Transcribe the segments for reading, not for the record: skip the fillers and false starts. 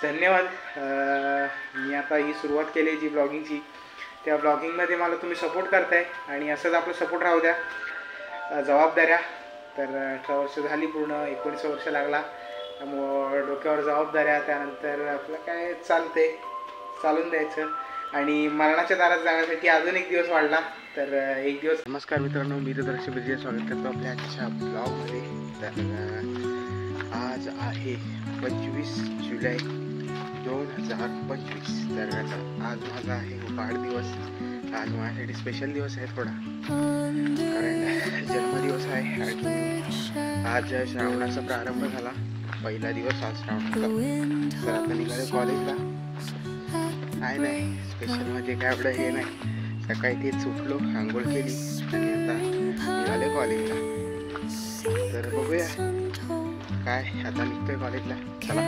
धन्यवाद. मी आता ही सुरुवात केली जी ब्लॉगिंगची, त्या ब्लॉगिंगमध्ये मला तुम्ही सपोर्ट करताय आणि असंच आपलं सपोर्ट राहू द्या. जबाबदाऱ्या तर 18 वर्ष झाली, पूर्ण 19 वर्ष लागला, त्यामुळं डोक्यावर जबाबदाऱ्या. त्यानंतर आपलं काय चालते चालून द्यायचं आणि मरणाच्या दारात जाण्यासाठी अजून एक दिवस वाढला तर एक दिवस. नमस्कार मित्रांनो, मी रुद्राक्ष बिर्जे स्वागत करतो आपल्या आजच्या ब्लॉगमध्ये. तर आज आहे 25 जुलै 2025. तर आज माझा आहे वाढदिवस. आज माझ्यासाठी स्पेशल दिवस आहे थोडा, कारण जन्मदिवस आहे आणि आज श्रावणाचा प्रारंभ झाला, पहिला दिवस आज श्रावणाचा. तर आता निघाले कॉलेजला. काय नाही स्पेशल म्हणजे काय आपलं हे नाही, सकाळी तेच उठलो, आंघोळ केली आणि आता निघाले कॉलेजला. तर बघूया काय, आता निघतोय कॉलेजला. चला.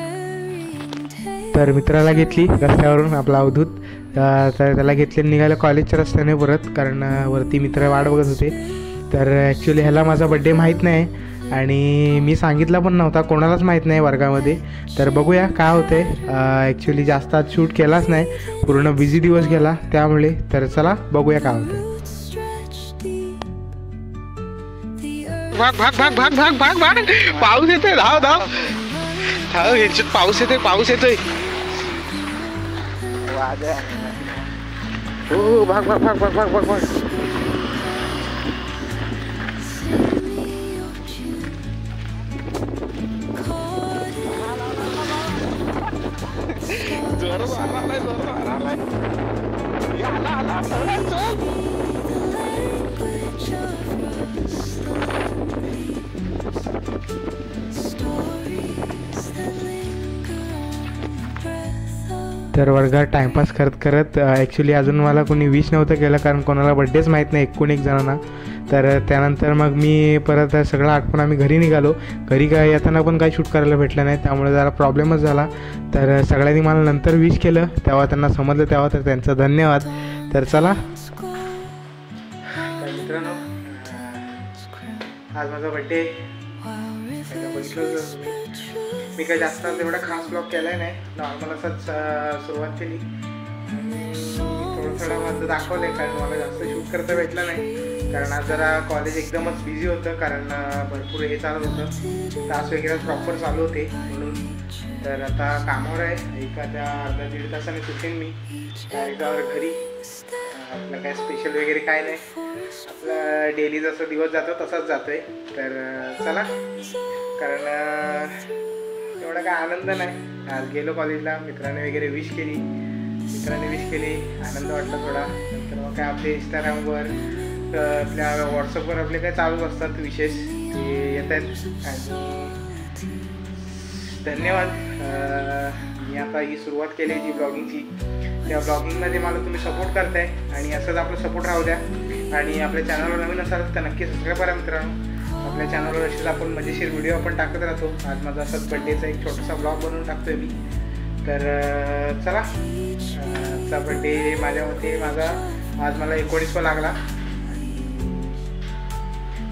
तर मित्राला घेतली रस्त्यावरून, आपला अवधूत. तर त्याला घेतले, निघालं कॉलेजच्या रस्त्याने परत, कारण वरती मित्र वाट बघत होते. तर ॲक्च्युली ह्याला माझा बड्डे माहीत नाही आणि मी सांगितला पण नव्हता, कोणालाच माहीत नाही वर्गामध्ये. तर बघूया काय होतं आहे. ॲक्च्युली जास्त आज शूट केलाच नाही, पूर्ण बिझी दिवस गेला त्यामुळे. तर चला बघूया काय होतं. भाग भाग भाग भाग भाग भाग भाग, पाऊस येतोय, धाव धाव धाव, ह्याच्यात पाऊस येतोय, पाऊस येतोय. हो भाग भाग भाग भाग भाग भाग भाग. तर वर्गात टाइमपास करत करत ॲक्च्युली अजून मला कोणी विश नव्हतं केलं, कारण कोणाला बड्डेच माहीत नाही 19 जणांना. तर त्यानंतर मग मी परत सगळं आठवण आम्ही घरी निघालो. घरी काय येताना पण काही शूट करायला भेटलं नाही, त्यामुळे जरा प्रॉब्लेमच झाला. तर सगळ्यांनी मला नंतर विश केलं, तेव्हा त्यांना समजलं तेव्हा, तर त्यांचा धन्यवाद. तर चला मित्रांनो, आज माझा बड्डे. मी काही जास्त एवढा खास ब्लॉग केलाय नाही, नॉर्मल असंच सुरुवात केली. थोडं थोडं माझं दाखवलं आहे, कारण मला जास्त शूट करता भेटलं नाही, कारण आज जरा कॉलेज एकदमच बिझी होतं, कारण भरपूर हे चालत होतं, तास वगैरे प्रॉपर चालू होते म्हणून. तर आता कामावर आहे, एखाद्या अर्धा दीड तासाने सुटेन मी डायरेक्टावर घरी. आपलं काय स्पेशल वगैरे काय नाही, आपला डेली जसा दिवस जातो तसाच जातो आहे. तर चला, कारण एवढा काय आनंद नाही. आज गेलो कॉलेजला, मित्राने वगैरे विश केली, आनंद वाटला थोडा. नंतर मग काय आपले इंस्टाग्रामवर, आपल्या व्हॉट्सअपवर आपले काय चालूच असतात विशेष, ते येत आहेत. आणि धन्यवाद. मी आता ही सुरुवात केली जी ब्लॉगिंगची, त्या ब्लॉगिंगमध्ये मला तुम्ही सपोर्ट करताय आणि असंच आपलं सपोर्ट राहू द्या. आणि आपल्या चॅनलवर नवीन असाल तर नक्की सबस्क्राईब करा मित्रांनो. आपल्या चॅनलवर असेच आपण मजेशीर व्हिडिओ आपण टाकत राहतो. आज माझा असाच बड्डेचा एक छोटासा ब्लॉग बनवून टाकतोय मी. तर चला, आजचा बड्डे माझ्या मते आज मला 19वा लागला.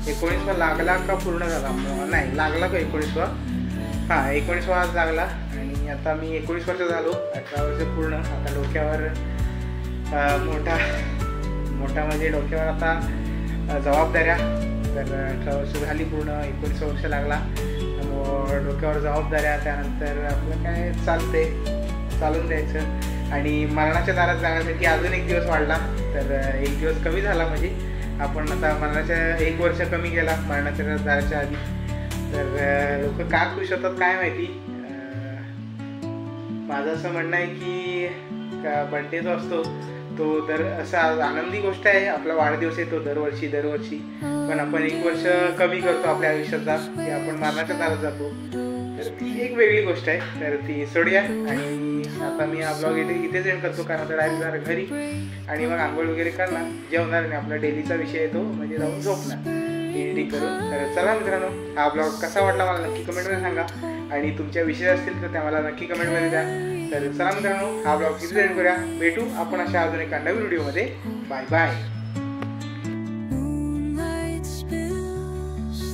19वा लागला का पूर्ण झाला, नाही लागला का 19वा, हां 19वा आज लागला. आणि आता मी 19 वर्ष झालो, 18 वर्ष पूर्ण. आता डोक्यावर मोठा म्हणजे डोक्यावर आता जबाबदाऱ्या. तर 18 वर्ष झाली, पूर्ण 19 वर्ष लागला, त्यामुळं डोक्यावर जबाबदाऱ्या. त्यानंतर आपलं काय चालते चालून द्यायचं आणि मरणाच्या दारात जाण्यासाठी अजून एक दिवस वाढला तर एक दिवस कमी झाला. म्हणजे आपण आता मरणाच्या 1 वर्ष कमी गेला मरणाच्या दाराच्या आधी. तर लोक का खुश होतात काय माहिती. माझं असं म्हणणं आहे की बड्डे जो असतो तो असा आनंदी गोष्ट आहे. आपला वाढदिवस येतो दरवर्षी, पण आपण 1 वर्ष कमी करतो आपल्या आयुष्याचा, की आपण मरणाच्या दारात जातो. तर ती एक वेगळी गोष्ट आहे. तर ती सोडूया. आणि आता मी हा ब्लॉग इथेच एंड करतो, कारण आता डायरेक्ट जाणार घरी आणि मग आंघोळ वगैरे करणार, जेवणार आणि आपला डेलीचा विषय येतो म्हणजे जाऊन झोपणार एडिटिंग करून. तर चला मित्रांनो, हा ब्लॉग कसा वाटला मला नक्की कमेंटमध्ये सांगा आणि तुमच्या विषय असतील तर त्या मला नक्की कमेंटमध्ये द्या. तर चला मित्रांनो, हा ब्लॉग इथेच एंड करूया. भेटू आपण अशा अजून एका नवीन व्हिडिओमध्ये. Bye bye.